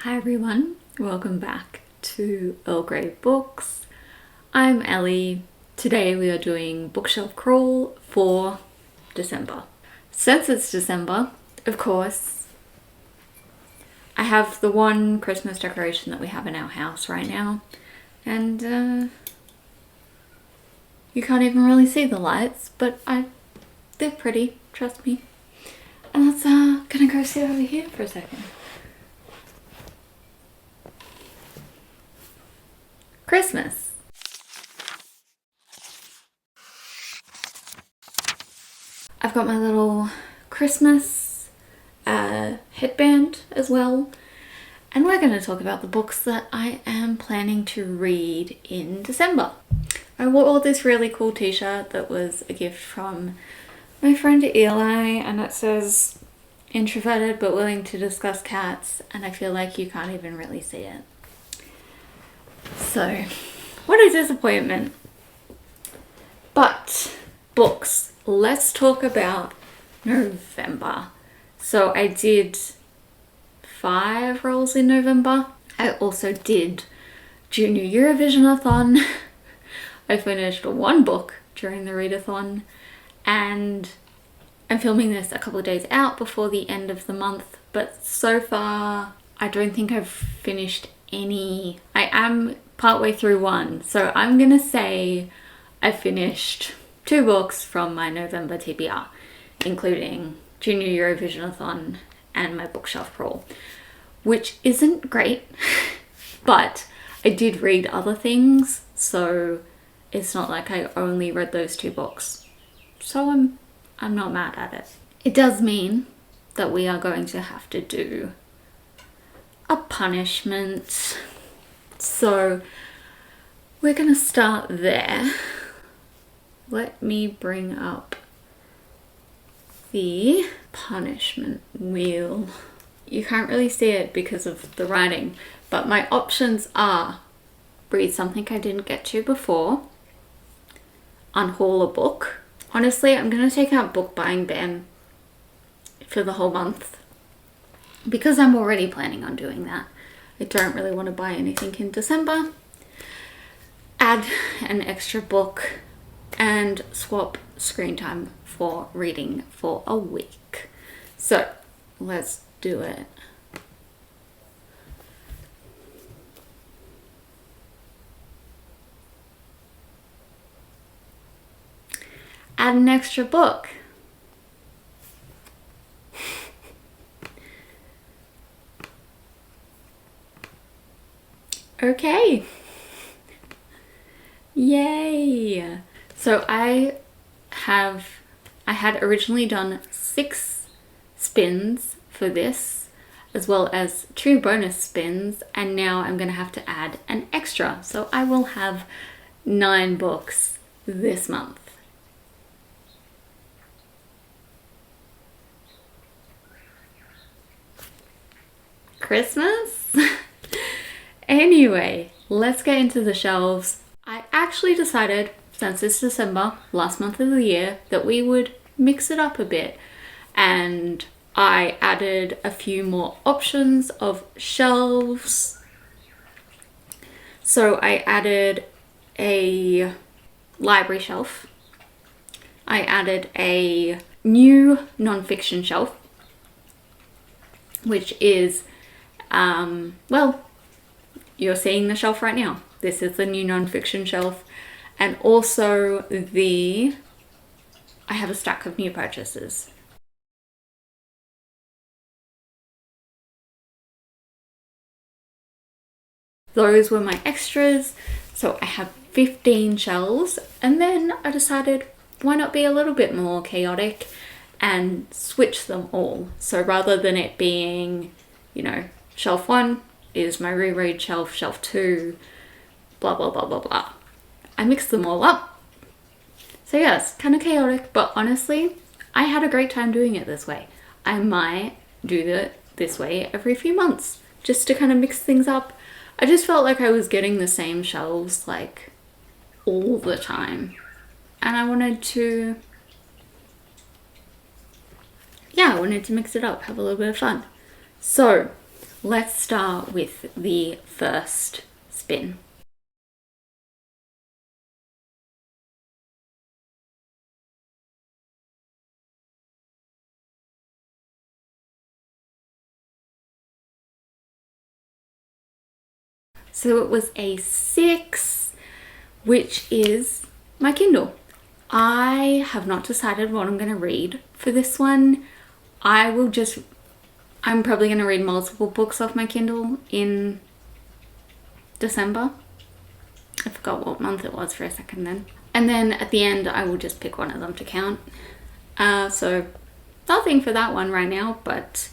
Hi everyone, welcome back to Earl Grey Books. I'm Ellie. Today we are doing bookshelf crawl for December. Since it's December, of course, I have the one Christmas decoration that we have in our house right now, and you can't even really see the lights, but they're pretty, trust me. And let's gonna go sit over here for a second. Christmas. I've got my little Christmas headband as well, and we're going to talk about the books that I am planning to read in December. I wore this really cool t-shirt that was a gift from my friend Eli, and it says introverted but willing to discuss cats, and I feel like you can't even really see it. So, what a disappointment. But, books. Let's talk about November. So I did 5 rolls in November. I also did Junior Eurovision-a-thon. I finished 1 book during the readathon, and I'm filming this a couple of days out before the end of the month, but so far I don't think I've finished any. I am partway through 1, so I'm gonna say I finished 2 books from my November TBR, including Junior Eurovision-a-thon and my bookshelf crawl, which isn't great, but I did read other things, so it's not like I only read those 2 books. So I'm not mad at it. It does mean that we are going to have to do a punishment. So we're gonna start there. Let me bring up the punishment wheel. You can't really see it because of the writing, but my options are read something I didn't get to before, unhaul a book. Honestly, I'm gonna take out book buying ban for the whole month because I'm already planning on doing that. I don't really want to buy anything in December. Add an extra book and swap screen time for reading for a week. So let's do it. Add an extra book. Okay. Yay. So I had originally done 6 spins for this, as well as 2 bonus spins, and now I'm gonna have to add an extra. So I will have 9 books this month. Christmas? Anyway, let's get into the shelves. I actually decided, since it's December, last month of the year, that we would mix it up a bit. And I added a few more options of shelves. So I added a library shelf. I added a new non-fiction shelf, which is, well, you're seeing the shelf right now. This is the new non-fiction shelf. And also I have a stack of new purchases. Those were my extras. So I have 15 shelves, and then I decided why not be a little bit more chaotic and switch them all. So rather than it being, shelf 1 is my reread shelf, shelf 2, blah, blah, blah, blah, blah. I mixed them all up. So yes, kind of chaotic, but honestly, I had a great time doing it this way. I might do it this way every few months, just to kind of mix things up. I just felt like I was getting the same shelves like all the time. And I wanted to mix it up, have a little bit of fun. So let's start with the first spin. So it was a 6, which is my Kindle. I have not decided what I'm going to read for this one. I'm probably going to read multiple books off my Kindle in December. I forgot what month it was for a second then. And then at the end, I will just pick one of them to count. So nothing for that one right now, but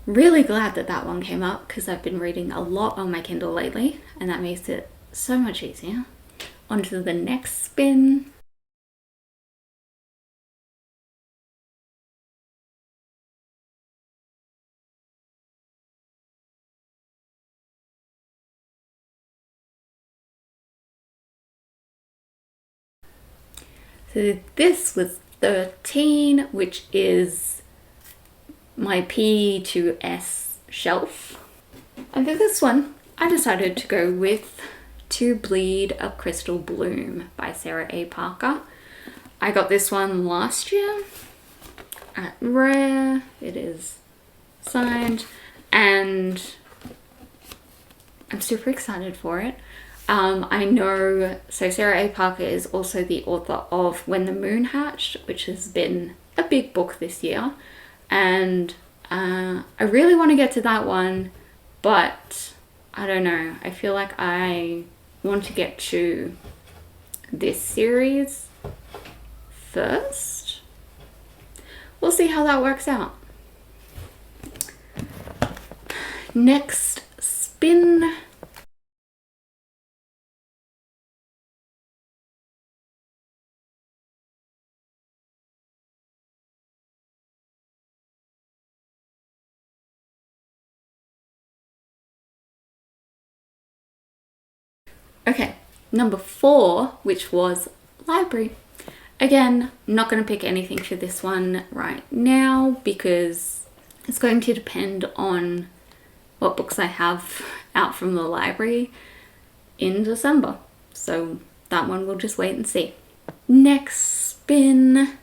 really glad that that one came up because I've been reading a lot on my Kindle lately and that makes it so much easier. On to the next spin. So this was 13, which is my P to S shelf. And for this one, I decided to go with To Bleed a Crystal Bloom by Sarah A. Parker. I got this one last year at Rare. It is signed and I'm super excited for it. I know, so Sarah A. Parker is also the author of When the Moon Hatched, which has been a big book this year. And I really want to get to that one, but I don't know. I feel like I want to get to this series first. We'll see how that works out. Next spin. Okay, number 4, which was library. Again, not going to pick anything for this one right now because it's going to depend on what books I have out from the library in December. So that one we'll just wait and see. Next spin.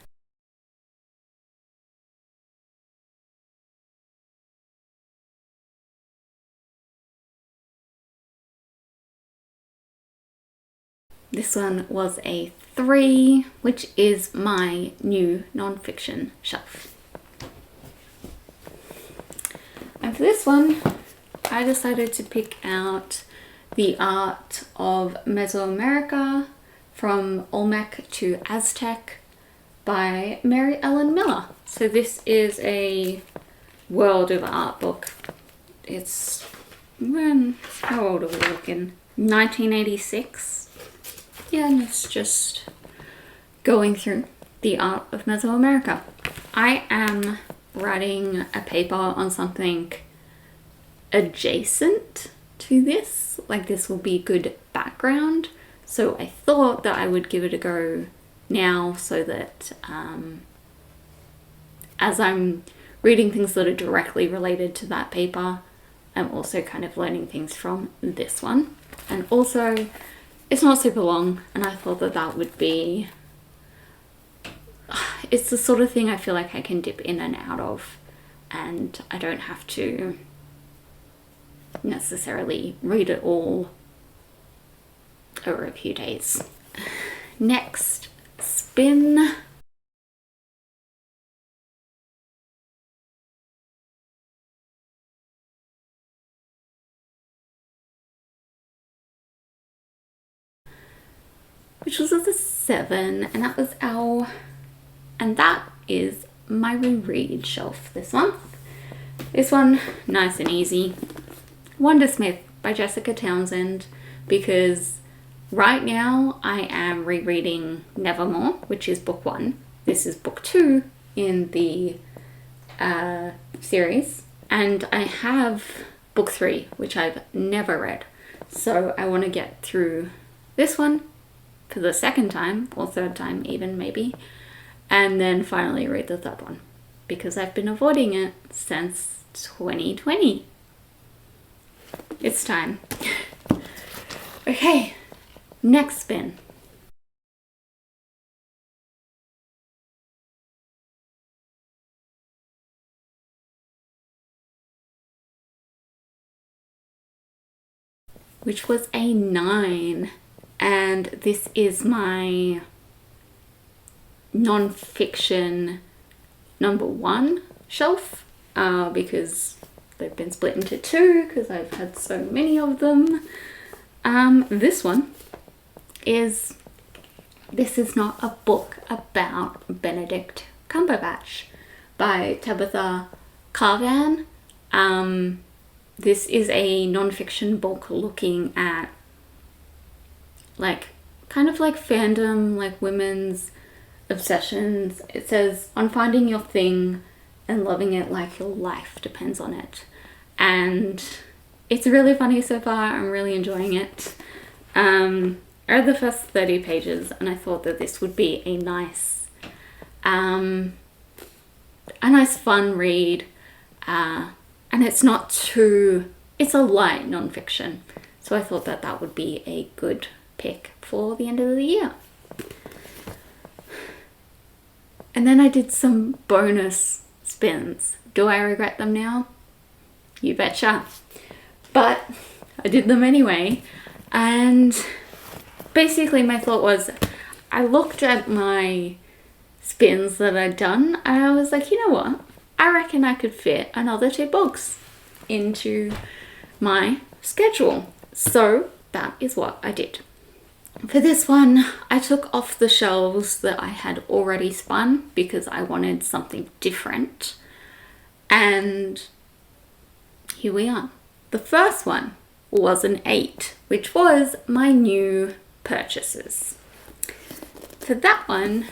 This one was a 3, which is my new non-fiction shelf. And for this one, I decided to pick out The Art of Mesoamerica from Olmec to Aztec by Mary Ellen Miller. So this is a world of art book. It's, how old are we looking? 1986. Yeah, and it's just going through the art of Mesoamerica. I am writing a paper on something adjacent to this. Like this will be good background. So I thought that I would give it a go now so that as I'm reading things that are directly related to that paper, I'm also kind of learning things from this one. And also, it's not super long, and I thought that that would be... It's the sort of thing I feel like I can dip in and out of, and I don't have to necessarily read it all over a few days. Next spin. Which was at the 7, and that was our, and that is my reread shelf this month. This one, nice and easy. Wondersmith by Jessica Townsend, because right now I am rereading Nevermore, which is book 1. This is book 2 in the series, and I have book 3, which I've never read. So I want to get through this one for the second time, or third time even maybe, and then finally read the third one, because I've been avoiding it since 2020. It's time. Okay, next spin. Which was a 9. And this is my non-fiction number 1 shelf, because they've been split into 2 because I've had so many of them. This one is This Is Not a Book About Benedict Cumberbatch by Tabitha Carvan. This is a non-fiction book looking at kind of like fandom, like women's obsessions. It says, on finding your thing and loving it like your life depends on it. And it's really funny so far. I'm really enjoying it. I read the first 30 pages and I thought that this would be a nice fun read. And it's not too, it's a light non-fiction. So I thought that that would be a good pick for the end of the year. And then I did some bonus spins. Do I regret them now? You betcha. But I did them anyway. And basically my thought was, I looked at my spins that I'd done and I was like, you know what? I reckon I could fit another 2 books into my schedule. So that is what I did. For this one, I took off the shelves that I had already spun because I wanted something different. And here we are. The first one was an 8, which was my new purchases. For that one,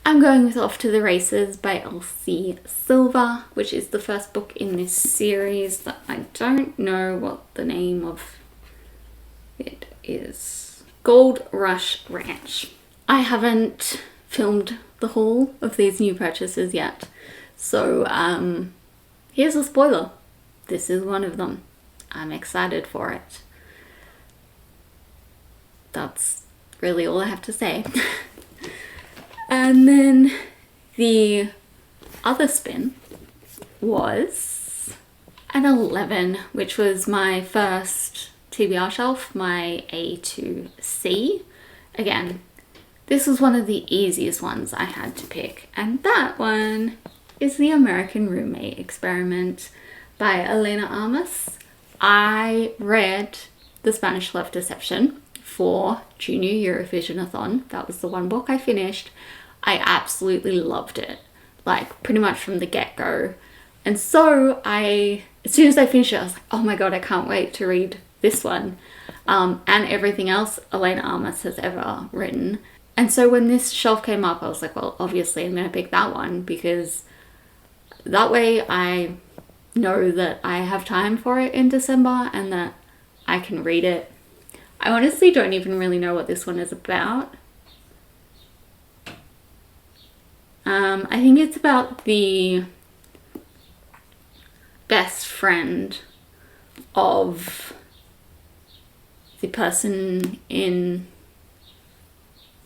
I'm going with Off to the Races by Elsie Silver, which is the first book in this series that I don't know what the name of it is. Gold Rush Ranch. I haven't filmed the haul of these new purchases yet, so here's a spoiler. This is one of them. I'm excited for it. That's really all I have to say. And then the other spin was an 11, which was my first TBR shelf, my A to C. Again, this was one of the easiest ones I had to pick, and that one is The American Roommate Experiment by Elena Armas. I read The Spanish Love Deception for Junior Eurovision-a-thon. That was the one book I finished. I absolutely loved it, like pretty much from the get-go. And so as soon as I finished it, I was like, oh my god, I can't wait to read this one and everything else Elena Armas has ever written. And so when this shelf came up, I was like, well, obviously I'm going to pick that one because that way I know that I have time for it in December and that I can read it. I honestly don't even really know what this one is about. I think it's about the best friend of the person in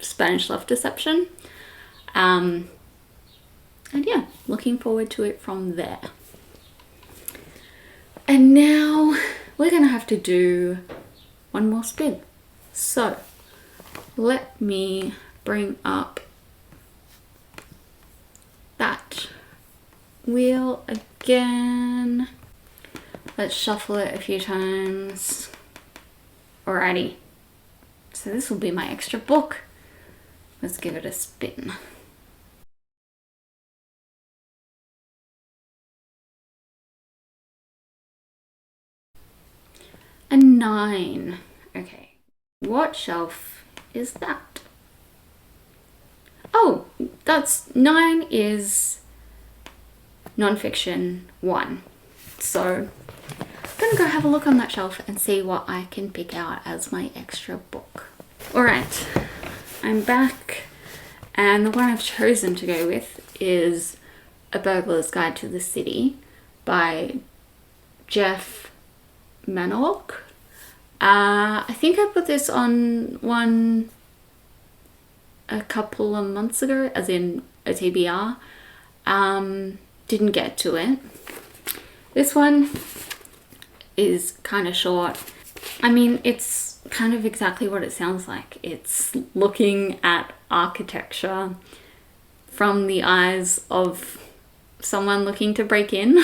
Spanish Love Deception. And yeah, looking forward to it from there. And now we're gonna have to do one more spin. So let me bring up that wheel again. Let's shuffle it a few times. Alrighty, so this will be my extra book. Let's give it a spin. A 9. Okay, what shelf is that? Oh, that's 9 is non-fiction 1. So I'm gonna go have a look on that shelf and see what I can pick out as my extra book. Alright, I'm back, and the one I've chosen to go with is A Burglar's Guide to the City by Jeff Manok. I think I put this on one a couple of months ago, as in a TBR. Didn't get to it. This one is kind of short. I mean, it's kind of exactly what it sounds like. It's looking at architecture from the eyes of someone looking to break in.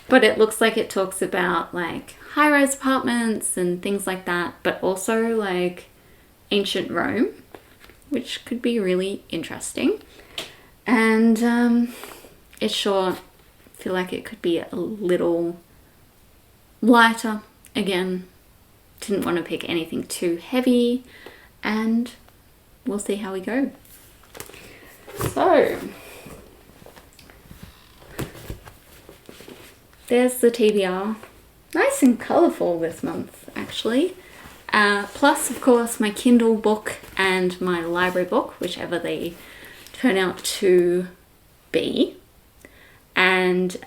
But it looks like it talks about like high-rise apartments and things like that, but also like ancient Rome, which could be really interesting. And it's short. I feel like it could be a little lighter. Again, didn't want to pick anything too heavy, and we'll see how we go. So there's the TBR. Nice and colourful this month, actually. Plus, of course, my Kindle book and my library book, whichever they turn out to be. And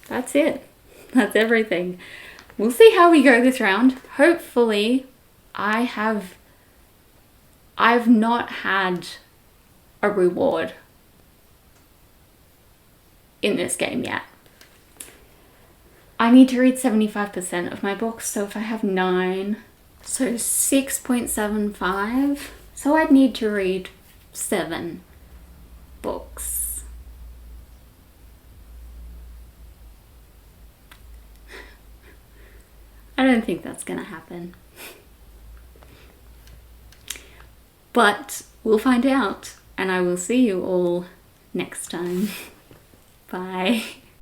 that's it. That's everything. We'll see how we go this round. Hopefully, I've not had a reward in this game yet. I need to read 75% of my books, so if I have 9, so 6.75. So I'd need to read 7 books. I don't think that's gonna happen. But we'll find out, and I will see you all next time. Bye.